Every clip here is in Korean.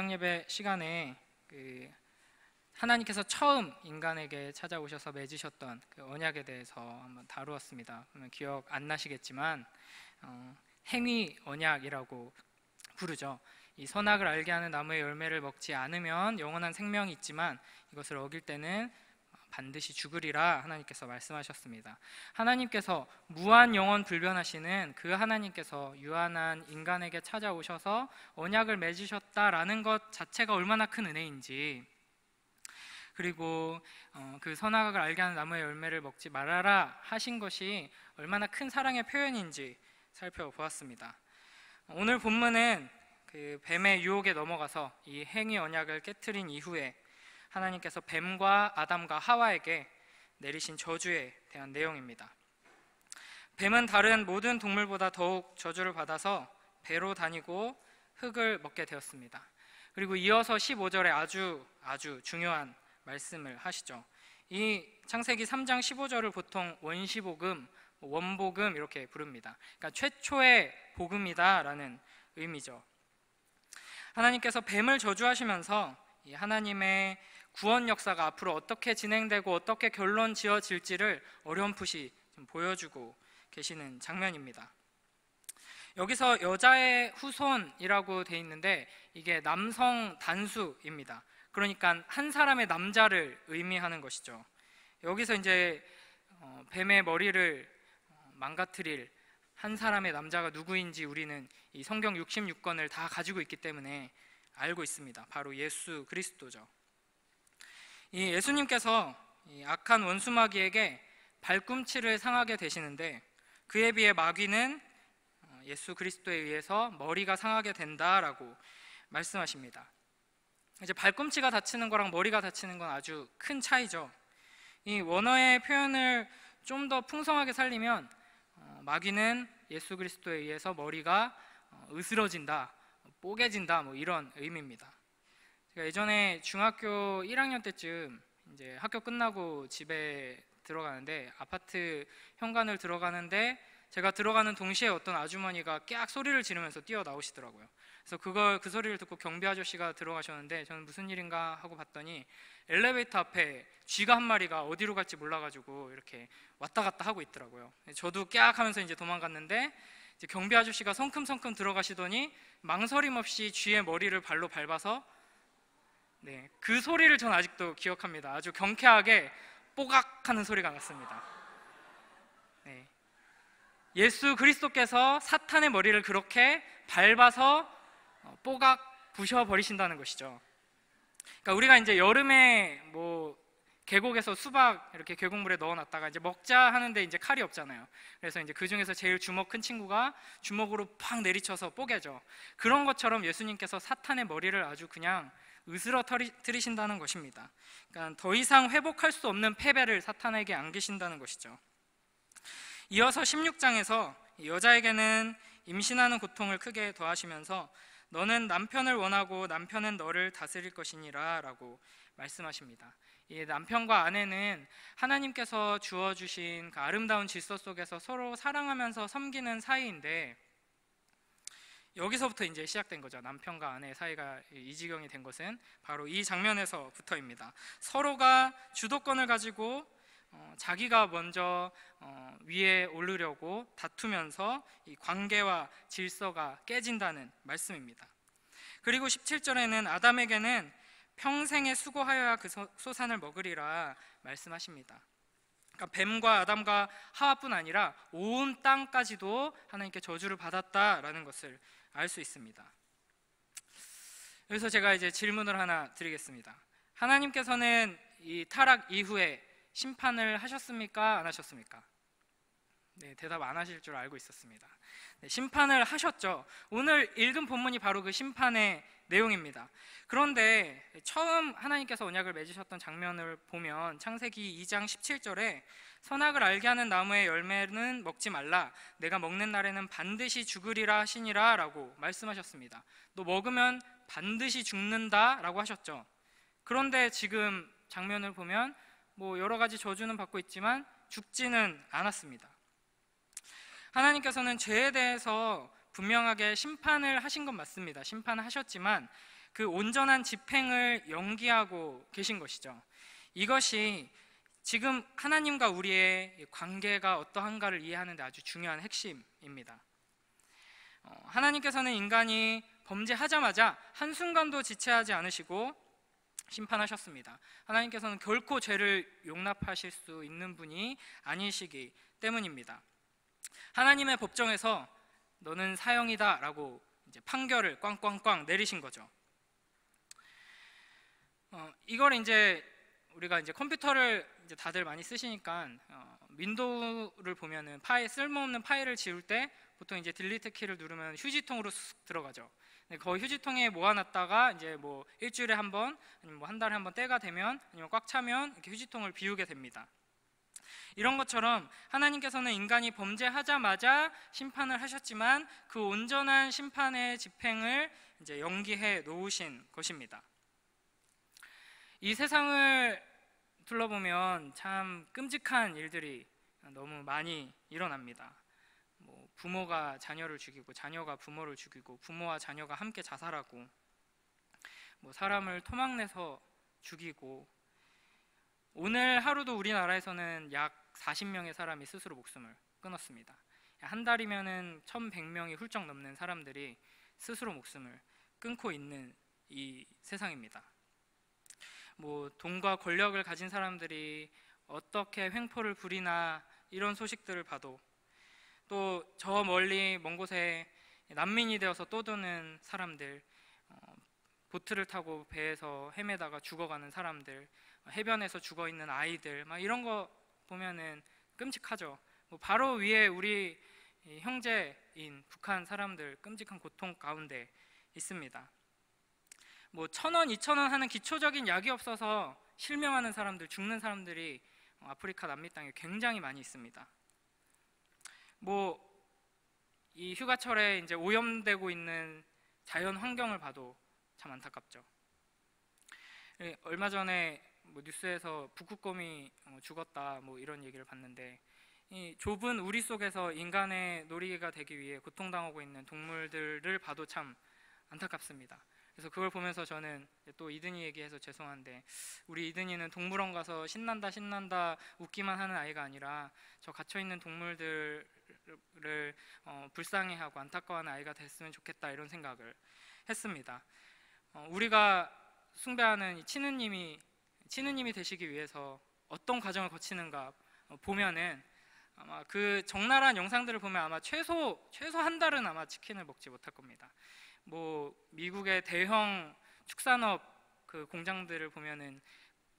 저녁 예배 시간에 하나님께서 처음 인간에게 찾아오셔서 맺으셨던 그 언약에 대해서 한번 다루었습니다. 그러면 기억 안 나시겠지만 행위 언약이라고 부르죠. 이 선악을 알게 하는 나무의 열매를 먹지 않으면 영원한 생명이 있지만 이것을 어길 때는 반드시 죽으리라 하나님께서 말씀하셨습니다. 하나님께서 무한 영원 불변하시는 그 하나님께서 유한한 인간에게 찾아오셔서 언약을 맺으셨다라는 것 자체가 얼마나 큰 은혜인지, 그리고 그 선악을 알게 하는 나무의 열매를 먹지 말아라 하신 것이 얼마나 큰 사랑의 표현인지 살펴보았습니다. 오늘 본문은 그 뱀의 유혹에 넘어가서 이 행위 언약을 깨트린 이후에 하나님께서 뱀과 아담과 하와에게 내리신 저주에 대한 내용입니다. 뱀은 다른 모든 동물보다 더욱 저주를 받아서 배로 다니고 흙을 먹게 되었습니다. 그리고 이어서 15절에 아주 중요한 말씀을 하시죠. 이 창세기 3장 15절을 보통 원시복음, 원복음 이렇게 부릅니다. 그러니까 최초의 복음이다라는 의미죠. 하나님께서 뱀을 저주하시면서 이 하나님의 구원 역사가 앞으로 어떻게 진행되고 어떻게 결론 지어질지를 어렴풋이 좀 보여주고 계시는 장면입니다. 여기서 여자의 후손이라고 돼 있는데 이게 남성 단수입니다. 그러니까 한 사람의 남자를 의미하는 것이죠. 여기서 이제 뱀의 머리를 망가뜨릴 한 사람의 남자가 누구인지 우리는 이 성경 66권을 다 가지고 있기 때문에 알고 있습니다. 바로 예수 그리스도죠. 이 예수님께서 이 악한 원수 마귀에게 발꿈치를 상하게 되시는데 그에 비해 마귀는 예수 그리스도에 의해서 머리가 상하게 된다라고 말씀하십니다. 이제 발꿈치가 다치는 거랑 머리가 다치는 건 아주 큰 차이죠. 이 원어의 표현을 좀 더 풍성하게 살리면 마귀는 예수 그리스도에 의해서 머리가 으스러진다, 뽀개진다, 뭐 이런 의미입니다. 제가 예전에 중학교 1학년 때쯤 이제 학교 끝나고 집에 들어가는데 아파트 현관을 들어가는데 제가 들어가는 동시에 어떤 아주머니가 깨악 소리를 지르면서 뛰어나오시더라고요. 그래서 그 소리를 듣고 경비 아저씨가 들어가셨는데 저는 무슨 일인가 하고 봤더니 엘리베이터 앞에 쥐가 한 마리가 어디로 갈지 몰라가지고 이렇게 왔다 갔다 하고 있더라고요. 저도 깨악 하면서 이제 도망갔는데 이제 경비 아저씨가 성큼성큼 들어가시더니 망설임 없이 쥐의 머리를 발로 밟아서 그 소리를 전 아직도 기억합니다. 아주 경쾌하게 뽀각 하는 소리가 났습니다. 예수 그리스도께서 사탄의 머리를 그렇게 밟아서 뽀각 부셔버리신다는 것이죠. 그러니까 우리가 이제 여름에 뭐 계곡에서 수박 이렇게 계곡물에 넣어놨다가 이제 먹자 하는데 이제 칼이 없잖아요. 그래서 이제 그 중에서 제일 주먹 큰 친구가 주먹으로 팍 내리쳐서 뽀개죠. 그런 것처럼 예수님께서 사탄의 머리를 아주 그냥 으스러뜨리신다는 것입니다. 그러니까 더 이상 회복할 수 없는 패배를 사탄에게 안기신다는 것이죠. 이어서 16장에서 여자에게는 임신하는 고통을 크게 더하시면서 너는 남편을 원하고 남편은 너를 다스릴 것이니라 라고 말씀하십니다. 이 남편과 아내는 하나님께서 주어주신 그 아름다운 질서 속에서 서로 사랑하면서 섬기는 사이인데 여기서부터 이제 시작된 거죠. 남편과 아내의 사이가 이 지경이 된 것은 바로 이 장면에서부터입니다. 서로가 주도권을 가지고 자기가 먼저 위에 오르려고 다투면서 이 관계와 질서가 깨진다는 말씀입니다. 그리고 17절에는 아담에게는 평생에 수고하여야 그 소산을 먹으리라 말씀하십니다. 그러니까 뱀과 아담과 하와뿐 아니라 온 땅까지도 하나님께 저주를 받았다라는 것을 알 수 있습니다. 여기서 제가 이제 질문을 하나 드리겠습니다. 하나님께서는 이 타락 이후에 심판을 하셨습니까? 안 하셨습니까? 대답 안 하실 줄 알고 있었습니다. 심판을 하셨죠. 오늘 읽은 본문이 바로 그 심판의 내용입니다. 그런데 처음 하나님께서 언약을 맺으셨던 장면을 보면 창세기 2장 17절에 선악을 알게 하는 나무의 열매는 먹지 말라, 내가 먹는 날에는 반드시 죽으리라 하시니라 라고 말씀하셨습니다. 너 먹으면 반드시 죽는다 라고 하셨죠. 그런데 지금 장면을 보면 뭐 여러 가지 저주는 받고 있지만 죽지는 않았습니다. 하나님께서는 죄에 대해서 분명하게 심판을 하신 건 맞습니다. 심판을 하셨지만 그 온전한 집행을 연기하고 계신 것이죠. 이것이 지금 하나님과 우리의 관계가 어떠한가를 이해하는 데 아주 중요한 핵심입니다. 하나님께서는 인간이 범죄하자마자 한순간도 지체하지 않으시고 심판하셨습니다. 하나님께서는 결코 죄를 용납하실 수 있는 분이 아니시기 때문입니다. 하나님의 법정에서 너는 사형이다 라고 이제 판결을 꽝꽝꽝 내리신 거죠. 이걸 이제 우리가 이제 컴퓨터를 이제 다들 많이 쓰시니까 윈도우를 보면은 쓸모없는 파일을 지울 때 보통 이제 딜리트 키를 누르면 휴지통으로 쑥 들어가죠. 그 휴지통에 모아놨다가 이제 뭐 일주일에 한 번, 아니면 뭐 한 달에 한 번 때가 되면, 아니면 꽉 차면 이렇게 휴지통을 비우게 됩니다. 이런 것처럼 하나님께서는 인간이 범죄하자마자 심판을 하셨지만 그 온전한 심판의 집행을 이제 연기해 놓으신 것입니다. 이 세상을 둘러보면 참 끔찍한 일들이 너무 많이 일어납니다. 뭐 부모가 자녀를 죽이고, 자녀가 부모를 죽이고, 부모와 자녀가 함께 자살하고, 뭐 사람을 토막내서 죽이고, 오늘 하루도 우리나라에서는 약 40명의 사람이 스스로 목숨을 끊었습니다. 한 달이면은 1,100명이 훌쩍 넘는 사람들이 스스로 목숨을 끊고 있는 이 세상입니다. 뭐 돈과 권력을 가진 사람들이 어떻게 횡포를 부리나 이런 소식들을 봐도, 또 저 멀리 먼 곳에 난민이 되어서 떠도는 사람들, 보트를 타고 배에서 헤매다가 죽어가는 사람들, 해변에서 죽어있는 아이들, 막 이런 거 보면은 끔찍하죠. 뭐 바로 위에 우리 형제인 북한 사람들 끔찍한 고통 가운데 있습니다. 뭐 1,000원, 2,000원 하는 기초적인 약이 없어서 실명하는 사람들, 죽는 사람들이 아프리카 남미 땅에 굉장히 많이 있습니다. 뭐 이 휴가철에 이제 오염되고 있는 자연 환경을 봐도 참 안타깝죠. 얼마 전에 뭐 뉴스에서 북극곰이 죽었다 뭐 이런 얘기를 봤는데, 이 좁은 우리 속에서 인간의 놀이개가 되기 위해 고통당하고 있는 동물들을 봐도 참 안타깝습니다. 그래서 그걸 보면서 저는 또 이든이 얘기해서 죄송한데, 우리 이든이는 동물원 가서 신난다 신난다 웃기만 하는 아이가 아니라 저 갇혀있는 동물들을 불쌍해하고 안타까워하는 아이가 됐으면 좋겠다, 이런 생각을 했습니다. 우리가 숭배하는 이 치느님이 되시기 위해서 어떤 과정을 거치는가 보면은 아마 그 적나라한 영상들을 보면 아마 최소 한 달은 아마 치킨을 먹지 못할 겁니다. 뭐 미국의 대형 축산업 그 공장들을 보면은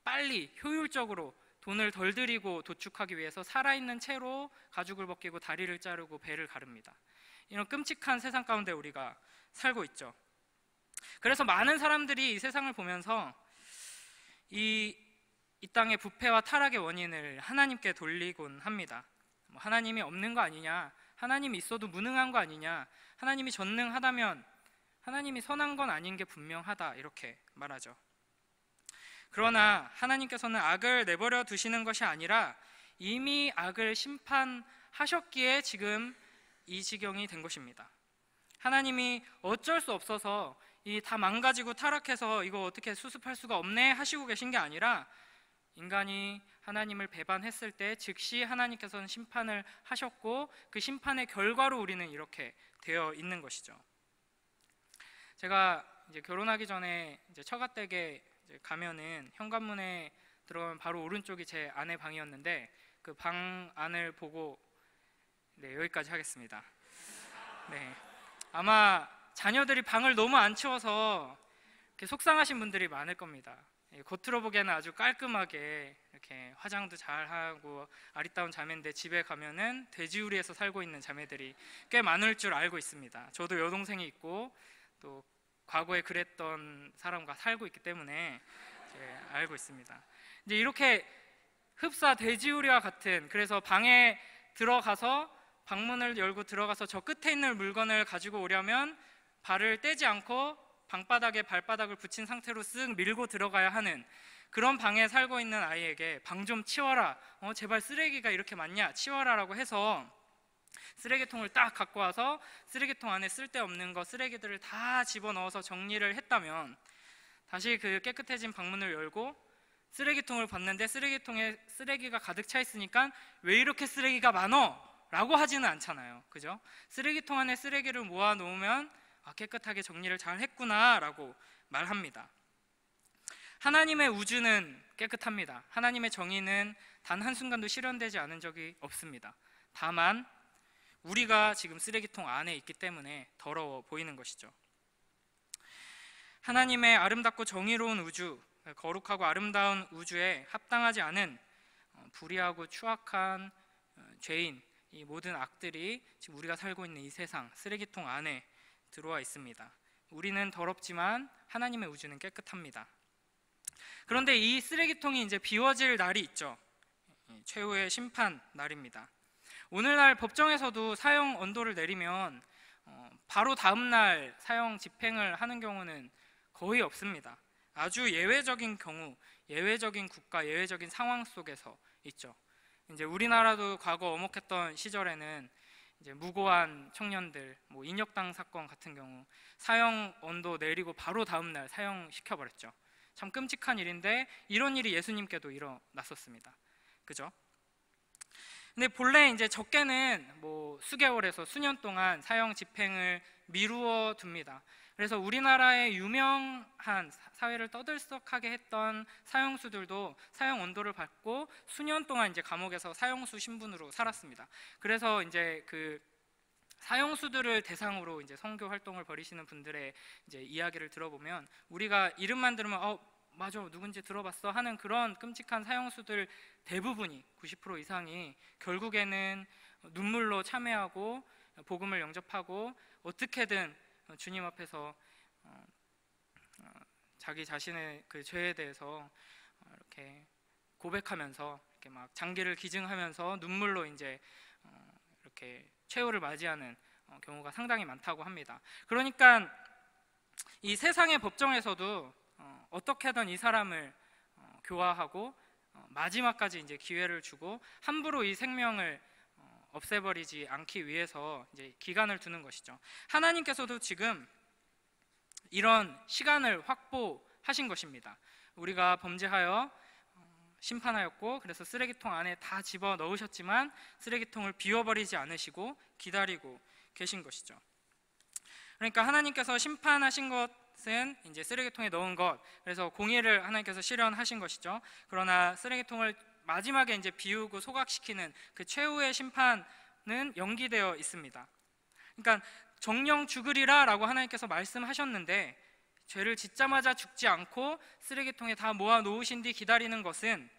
빨리 효율적으로 돈을 덜 들이고 도축하기 위해서 살아있는 채로 가죽을 벗기고 다리를 자르고 배를 가릅니다. 이런 끔찍한 세상 가운데 우리가 살고 있죠. 그래서 많은 사람들이 이 세상을 보면서 이 땅의 부패와 타락의 원인을 하나님께 돌리곤 합니다. 하나님이 없는 거 아니냐, 하나님이 있어도 무능한 거 아니냐, 하나님이 전능하다면 하나님이 선한 건 아닌 게 분명하다, 이렇게 말하죠. 그러나 하나님께서는 악을 내버려 두시는 것이 아니라 이미 악을 심판하셨기에 지금 이 지경이 된 것입니다. 하나님이 어쩔 수 없어서 이 다 망가지고 타락해서 이거 어떻게 수습할 수가 없네 하시고 계신 게 아니라, 인간이 하나님을 배반했을 때 즉시 하나님께서는 심판을 하셨고 그 심판의 결과로 우리는 이렇게 되어 있는 것이죠. 제가 이제 결혼하기 전에 이제 처가댁에 이제 가면은 현관문에 들어가면 바로 오른쪽이 제 아내 방이었는데, 그 방 안을 보고 여기까지 하겠습니다. 아마 자녀들이 방을 너무 안 치워서 이렇게 속상하신 분들이 많을 겁니다. 겉으로 보기에는 아주 깔끔하게 이렇게 화장도 잘하고 아리따운 자매인데, 집에 가면은 돼지우리에서 살고 있는 자매들이 꽤 많을 줄 알고 있습니다. 저도 여동생이 있고 또 과거에 그랬던 사람과 살고 있기 때문에 알고 있습니다. 이제 이렇게 흡사 돼지우리와 같은, 그래서 방에 들어가서 방문을 열고 들어가서 저 끝에 있는 물건을 가지고 오려면 발을 떼지 않고 방바닥에 발바닥을 붙인 상태로 쓱 밀고 들어가야 하는 그런 방에 살고 있는 아이에게 방 좀 치워라, 제발 쓰레기가 이렇게 많냐, 치워라 라고 해서 쓰레기통을 딱 갖고 와서 쓰레기통 안에 쓸데없는 거, 쓰레기들을 다 집어넣어서 정리를 했다면 다시 그 깨끗해진 방문을 열고 쓰레기통을 봤는데 쓰레기통에 쓰레기가 가득 차 있으니까 왜 이렇게 쓰레기가 많어? 라고 하지는 않잖아요. 그죠? 쓰레기통 안에 쓰레기를 모아 놓으면 깨끗하게 정리를 잘 했구나 라고 말합니다. 하나님의 우주는 깨끗합니다. 하나님의 정의는 단 한순간도 실현되지 않은 적이 없습니다. 다만 우리가 지금 쓰레기통 안에 있기 때문에 더러워 보이는 것이죠. 하나님의 아름답고 정의로운 우주, 거룩하고 아름다운 우주에 합당하지 않은 불의하고 추악한 죄인, 이 모든 악들이 지금 우리가 살고 있는 이 세상 쓰레기통 안에 들어와 있습니다. 우리는 더럽지만 하나님의 우주는 깨끗합니다. 그런데 이 쓰레기통이 이제 비워질 날이 있죠. 최후의 심판 날입니다. 오늘날 법정에서도 사형 언도를 내리면 바로 다음 날 사형 집행을 하는 경우는 거의 없습니다. 아주 예외적인 경우, 예외적인 국가, 예외적인 상황 속에서 있죠. 이제 우리나라도 과거 어목했던 시절에는 이제 무고한 청년들, 인혁당 사건 같은 경우 사형 언도 내리고 바로 다음 날 사형시켜 버렸죠. 참 끔찍한 일인데 이런 일이 예수님께도 일어났었습니다. 그죠? 근데 본래 이제 적게는 수개월에서 수년 동안 사형 집행을 미루어 둡니다. 그래서 우리나라의 유명한 사회를 떠들썩하게 했던 사형수들도 사형 언도를 받고 수년 동안 이제 감옥에서 사형수 신분으로 살았습니다. 그래서 이제 그 사형수들을 대상으로 이제 선교 활동을 벌이시는 분들의 이제 이야기를 들어보면 우리가 이름만 들으면 맞아 누군지 들어봤어 하는 그런 끔찍한 사형수들 대부분이 90% 이상이 결국에는 눈물로 참회하고 복음을 영접하고 어떻게든 주님 앞에서 자기 자신의 그 죄에 대해서 이렇게 고백하면서 이렇게 막 장기를 기증하면서 눈물로 이제 이렇게 최후를 맞이하는 경우가 상당히 많다고 합니다. 그러니까 이 세상의 법정에서도 어떻게든 이 사람을 교화하고 마지막까지 이제 기회를 주고 함부로 이 생명을 없애버리지 않기 위해서 이제 기간을 두는 것이죠. 하나님께서도 지금 이런 시간을 확보하신 것입니다. 우리가 범죄하여 심판하였고 그래서 쓰레기통 안에 다 집어 넣으셨지만 쓰레기통을 비워버리지 않으시고 기다리고 계신 것이죠. 그러니까 하나님께서 심판하신 것은 이제 쓰레기통에 넣은 것, 그래서 공의를 하나님께서 실현하신 것이죠. 그러나 쓰레기통을 마지막에 이제 비우고 소각시키는 그 최후의 심판은 연기되어 있습니다. 그러니까 정령 죽으리라 라고 하나님께서 말씀하셨는데 죄를 짓자마자 죽지 않고 쓰레기통에 다 모아 놓으신 뒤 기다리는 것은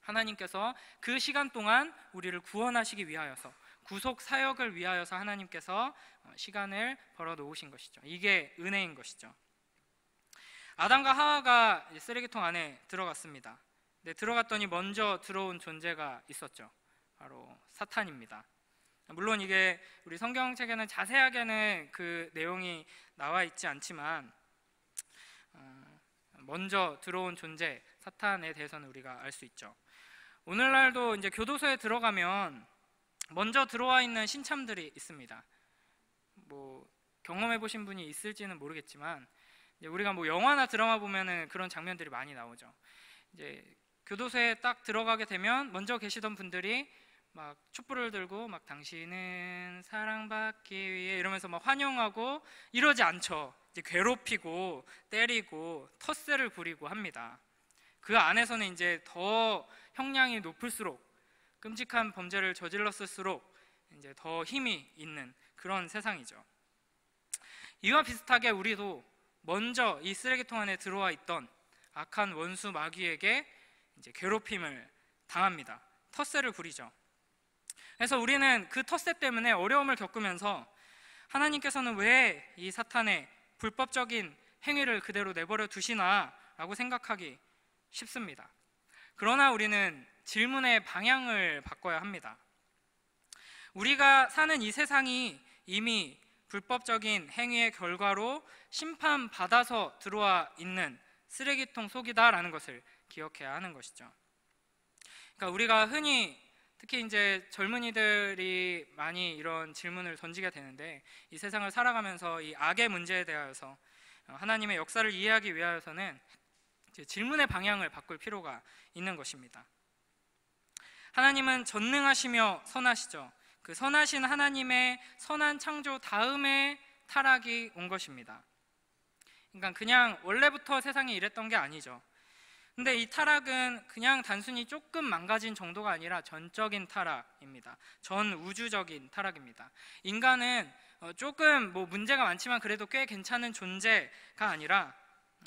하나님께서 그 시간 동안 우리를 구원하시기 위하여서 구속 사역을 위하여서 하나님께서 시간을 벌어 놓으신 것이죠. 이게 은혜인 것이죠. 아담과 하와가 쓰레기통 안에 들어갔습니다. 네, 들어갔더니 먼저 들어온 존재가 있었죠. 바로 사탄입니다. 물론 이게 우리 성경책에는 자세하게는 그 내용이 나와 있지 않지만 먼저 들어온 존재 사탄에 대해서는 우리가 알 수 있죠. 오늘날도 이제 교도소에 들어가면 먼저 들어와 있는 신참들이 있습니다. 경험해 보신 분이 있을지는 모르겠지만 이제 우리가 영화나 드라마 보면은 그런 장면들이 많이 나오죠. 이제 교도소에 딱 들어가게 되면 먼저 계시던 분들이 막 촛불을 들고 막 당신은 사랑받기 위해 이러면서 막 환영하고 이러지 않죠. 이제 괴롭히고 때리고 텃세를 부리고 합니다. 그 안에서는 이제 더 형량이 높을수록 끔찍한 범죄를 저질렀을수록 이제 더 힘이 있는 그런 세상이죠. 이와 비슷하게 우리도 먼저 이 쓰레기통 안에 들어와 있던 악한 원수 마귀에게 이제 괴롭힘을 당합니다. 텃세를 부리죠. 그래서 우리는 그 텃세 때문에 어려움을 겪으면서 하나님께서는 왜 이 사탄의 불법적인 행위를 그대로 내버려 두시나 라고 생각하기 쉽습니다. 그러나 우리는 질문의 방향을 바꿔야 합니다. 우리가 사는 이 세상이 이미 불법적인 행위의 결과로 심판받아서 들어와 있는 쓰레기통 속이다라는 것을 기억해야 하는 것이죠. 그러니까 우리가 흔히 특히 이제 젊은이들이 많이 이런 질문을 던지게 되는데, 이 세상을 살아가면서 이 악의 문제에 대하여서 하나님의 역사를 이해하기 위하여서는 질문의 방향을 바꿀 필요가 있는 것입니다. 하나님은 전능하시며 선하시죠. 그 선하신 하나님의 선한 창조 다음에 타락이 온 것입니다. 그러니까 그냥 원래부터 세상이 이랬던 게 아니죠. 근데 이 타락은 그냥 단순히 조금 망가진 정도가 아니라 전적인 타락입니다. 전 우주적인 타락입니다. 인간은 조금 문제가 많지만 그래도 꽤 괜찮은 존재가 아니라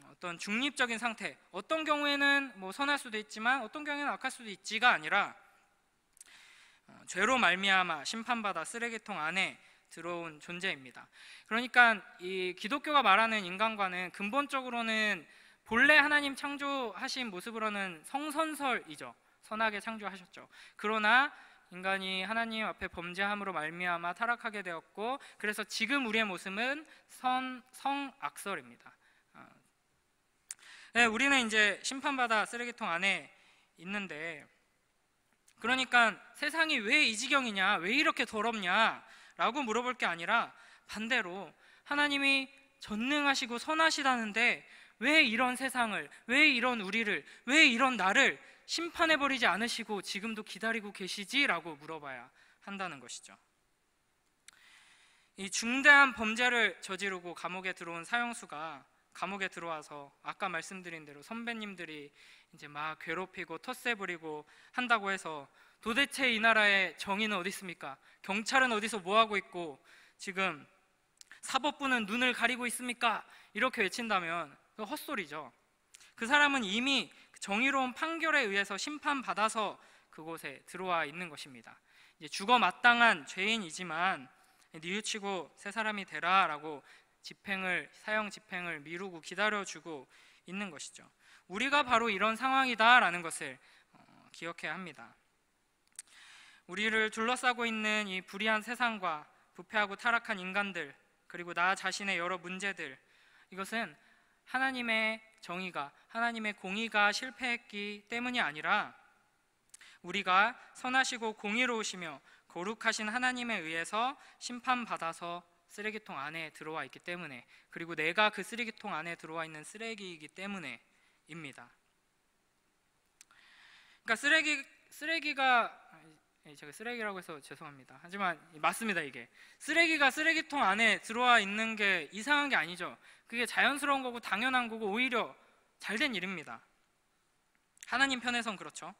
어떤 중립적인 상태, 어떤 경우에는 선할 수도 있지만 어떤 경우에는 악할 수도 있지가 아니라 죄로 말미암아 심판받아 쓰레기통 안에 들어온 존재입니다. 그러니까 이 기독교가 말하는 인간과는 근본적으로는 본래 하나님 창조하신 모습으로는 성선설이죠. 선하게 창조하셨죠. 그러나 인간이 하나님 앞에 범죄함으로 말미암아 타락하게 되었고, 그래서 지금 우리의 모습은 성악설입니다. 네, 우리는 이제 심판받아 쓰레기통 안에 있는데, 그러니까 세상이 왜 이 지경이냐, 왜 이렇게 더럽냐 라고 물어볼 게 아니라 반대로 하나님이 전능하시고 선하시다는데 왜 이런 세상을, 왜 이런 우리를, 왜 이런 나를 심판해버리지 않으시고 지금도 기다리고 계시지? 라고 물어봐야 한다는 것이죠. 이 중대한 범죄를 저지르고 감옥에 들어온 사형수가 감옥에 들어와서 아까 말씀드린 대로 선배님들이 이제 막 괴롭히고 텃세 부리고 한다고 해서 도대체 이 나라의 정의는 어디 있습니까? 경찰은 어디서 뭐하고 있고 지금 사법부는 눈을 가리고 있습니까? 이렇게 외친다면 그 헛소리죠. 그 사람은 이미 정의로운 판결에 의해서 심판받아서 그곳에 들어와 있는 것입니다. 이제 죽어 마땅한 죄인이지만 뉘우치고 새 사람이 되라 라고 사형 집행을 미루고 기다려주고 있는 것이죠. 우리가 바로 이런 상황이다라는 것을 기억해야 합니다. 우리를 둘러싸고 있는 이 불의한 세상과 부패하고 타락한 인간들, 그리고 나 자신의 여러 문제들, 이것은 하나님의 정의가, 하나님의 공의가 실패했기 때문이 아니라 우리가 선하시고 공의로우시며 거룩하신 하나님에 의해서 심판받아서 쓰레기통 안에 들어와 있기 때문에, 그리고 내가 그 쓰레기통 안에 들어와 있는 쓰레기이기 때문에입니다. 그러니까 쓰레기가 제가 쓰레기라고 해서 죄송합니다. 하지만 맞습니다. 이게 쓰레기가 쓰레기통 안에 들어와 있는 게 이상한 게 아니죠. 그게 자연스러운 거고 당연한 거고 오히려 잘된 일입니다. 하나님 편에선 그렇죠.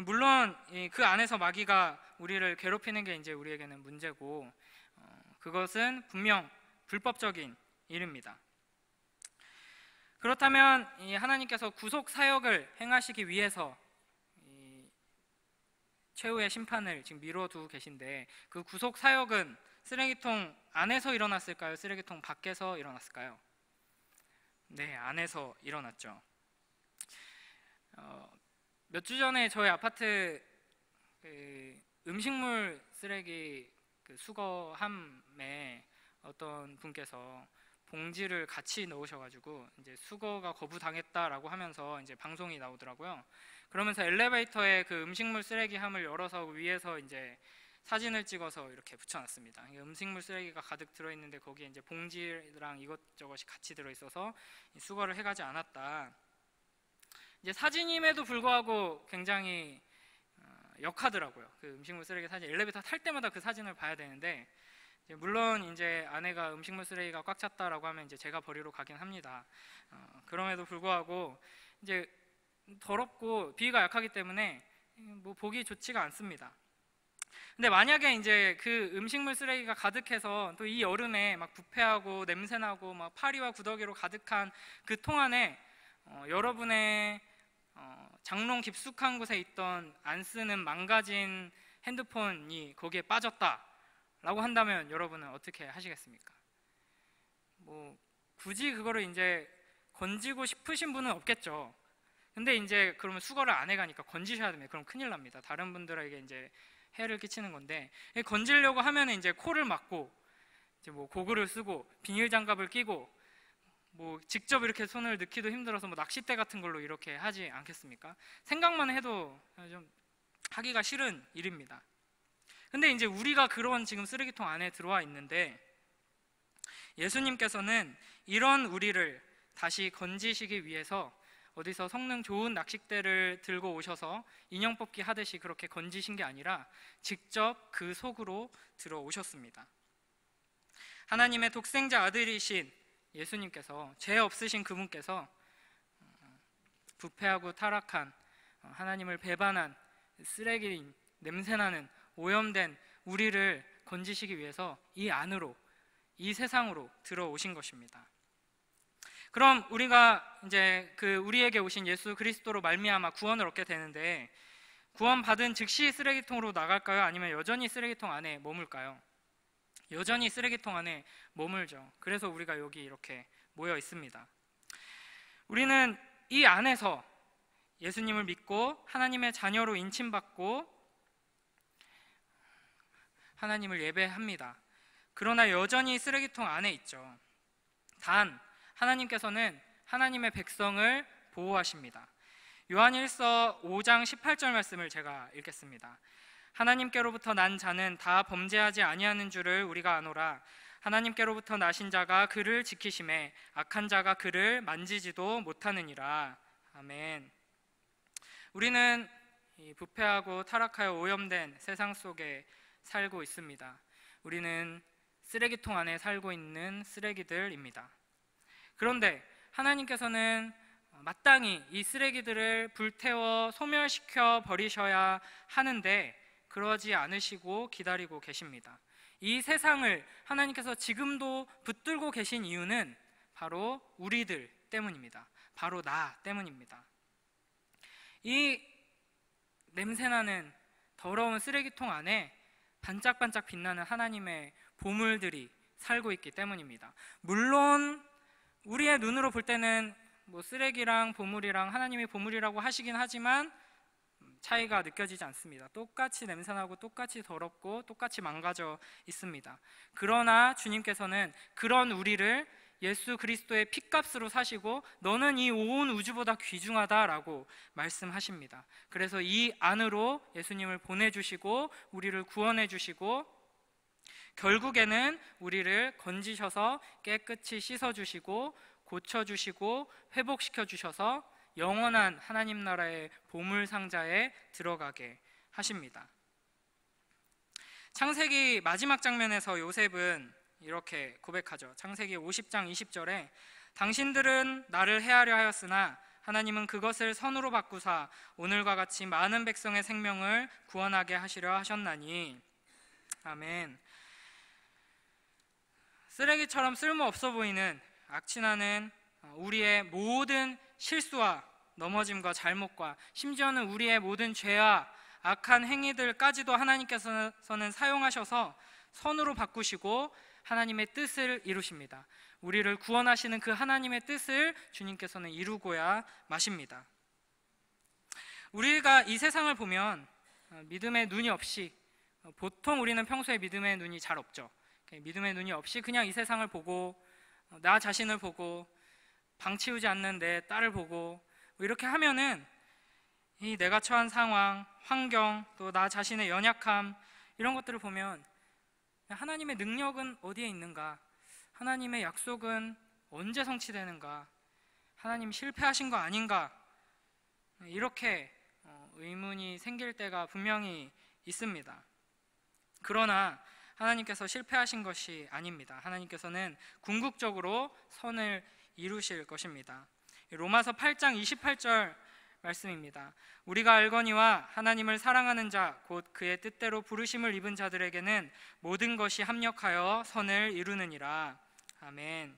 물론 그 안에서 마귀가 우리를 괴롭히는 게 이제 우리에게는 문제고, 그것은 분명 불법적인 일입니다. 그렇다면 이 하나님께서 구속 사역을 행하시기 위해서 최후의 심판을 지금 미뤄두고 계신데, 그 구속 사역은 쓰레기통 안에서 일어났을까요? 쓰레기통 밖에서 일어났을까요? 네, 안에서 일어났죠. 몇 주 전에 저희 아파트 음식물 쓰레기 수거함에 어떤 분께서 봉지를 같이 넣으셔가지고 이제 수거가 거부당했다라고 하면서 이제 방송이 나오더라고요. 그러면서 엘리베이터에 그 음식물 쓰레기함을 열어서 위에서 이제 사진을 찍어서 이렇게 붙여놨습니다. 음식물 쓰레기가 가득 들어있는데 거기에 이제 봉지랑 이것저것이 같이 들어있어서 수거를 해가지 않았다. 이제 사진임에도 불구하고 굉장히 역하더라고요. 그 음식물 쓰레기 사진, 엘리베이터 탈 때마다 그 사진을 봐야 되는데, 물론 이제 아내가 음식물 쓰레기가 꽉 찼다라고 하면 이제 제가 버리러 가긴 합니다. 그럼에도 불구하고 이제 더럽고 비위가 약하기 때문에 보기 좋지가 않습니다. 근데 만약에 이제 그 음식물 쓰레기가 가득해서 또 이 여름에 막 부패하고 냄새나고 막 파리와 구더기로 가득한 그 통 안에 여러분의 장롱 깊숙한 곳에 있던 안 쓰는 망가진 핸드폰이 거기에 빠졌다라고 한다면 여러분은 어떻게 하시겠습니까? 굳이 그거를 이제 건지고 싶으신 분은 없겠죠. 근데 이제 그러면 수거를 안 해가니까 건지셔야 됩니다. 그럼 큰일 납니다. 다른 분들에게 이제 해를 끼치는 건데, 건지려고 하면 이제 코를 막고 이제 고글을 쓰고 비닐 장갑을 끼고 직접 이렇게 손을 넣기도 힘들어서 낚싯대 같은 걸로 이렇게 하지 않겠습니까? 생각만 해도 좀 하기가 싫은 일입니다. 근데 이제 우리가 그런 지금 쓰레기통 안에 들어와 있는데 예수님께서는 이런 우리를 다시 건지시기 위해서 어디서 성능 좋은 낚싯대를 들고 오셔서 인형 뽑기 하듯이 그렇게 건지신 게 아니라 직접 그 속으로 들어오셨습니다. 하나님의 독생자 아들이신 예수님께서, 죄 없으신 그분께서 부패하고 타락한, 하나님을 배반한, 쓰레기인, 냄새나는, 오염된 우리를 건지시기 위해서 이 안으로, 이 세상으로 들어오신 것입니다. 그럼 우리가 이제 그 우리에게 오신 예수 그리스도로 말미암아 구원을 얻게 되는데, 구원받은 즉시 쓰레기통으로 나갈까요? 아니면 여전히 쓰레기통 안에 머물까요? 여전히 쓰레기통 안에 머물죠. 그래서 우리가 여기 이렇게 모여 있습니다. 우리는 이 안에서 예수님을 믿고 하나님의 자녀로 인침받고 하나님을 예배합니다. 그러나 여전히 쓰레기통 안에 있죠. 단 하나님께서는 하나님의 백성을 보호하십니다. 요한 1서 5장 18절 말씀을 제가 읽겠습니다. 하나님께로부터 난 자는 다 범죄하지 아니하는 줄을 우리가 아노라. 하나님께로부터 나신 자가 그를 지키심에 악한 자가 그를 만지지도 못하느니라. 아멘. 우리는 이 부패하고 타락하여 오염된 세상 속에 살고 있습니다. 우리는 쓰레기통 안에 살고 있는 쓰레기들입니다. 그런데 하나님께서는 마땅히 이 쓰레기들을 불태워 소멸시켜 버리셔야 하는데 그러지 않으시고 기다리고 계십니다. 이 세상을 하나님께서 지금도 붙들고 계신 이유는 바로 우리들 때문입니다. 바로 나 때문입니다. 이 냄새나는 더러운 쓰레기통 안에 반짝반짝 빛나는 하나님의 보물들이 살고 있기 때문입니다. 물론 우리의 눈으로 볼 때는 뭐 쓰레기랑 보물이랑 하나님의 보물이라고 하시긴 하지만 차이가 느껴지지 않습니다. 똑같이 냄새나고 똑같이 더럽고 똑같이 망가져 있습니다. 그러나 주님께서는 그런 우리를 예수 그리스도의 핏값으로 사시고 너는 이 온 우주보다 귀중하다라고 말씀하십니다. 그래서 이 안으로 예수님을 보내주시고 우리를 구원해 주시고 결국에는 우리를 건지셔서 깨끗이 씻어주시고 고쳐주시고 회복시켜주셔서 영원한 하나님 나라의 보물상자에 들어가게 하십니다. 창세기 마지막 장면에서 요셉은 이렇게 고백하죠. 창세기 50장 20절에 당신들은 나를 해하려 하였으나 하나님은 그것을 선으로 바꾸사 오늘과 같이 많은 백성의 생명을 구원하게 하시려 하셨나니. 아멘. 쓰레기처럼 쓸모없어 보이는 악취나는 우리의 모든 실수와 넘어짐과 잘못과 심지어는 우리의 모든 죄와 악한 행위들까지도 하나님께서는 사용하셔서 선으로 바꾸시고 하나님의 뜻을 이루십니다. 우리를 구원하시는 그 하나님의 뜻을 주님께서는 이루고야 마십니다. 우리가 이 세상을 보면 믿음의 눈이 없이, 보통 우리는 평소에 믿음의 눈이 잘 없죠. 믿음의 눈이 없이 그냥 이 세상을 보고 나 자신을 보고 방 치우지 않는 내 딸을 보고 이렇게 하면은 이 내가 처한 상황, 환경, 또 나 자신의 연약함 이런 것들을 보면 하나님의 능력은 어디에 있는가? 하나님의 약속은 언제 성취되는가? 하나님 실패하신 거 아닌가? 이렇게 의문이 생길 때가 분명히 있습니다. 그러나 하나님께서 실패하신 것이 아닙니다. 하나님께서는 궁극적으로 선을 이루실 것입니다. 로마서 8장 28절 말씀입니다. 우리가 알거니와 하나님을 사랑하는 자 곧 그의 뜻대로 부르심을 입은 자들에게는 모든 것이 합력하여 선을 이루느니라. 아멘.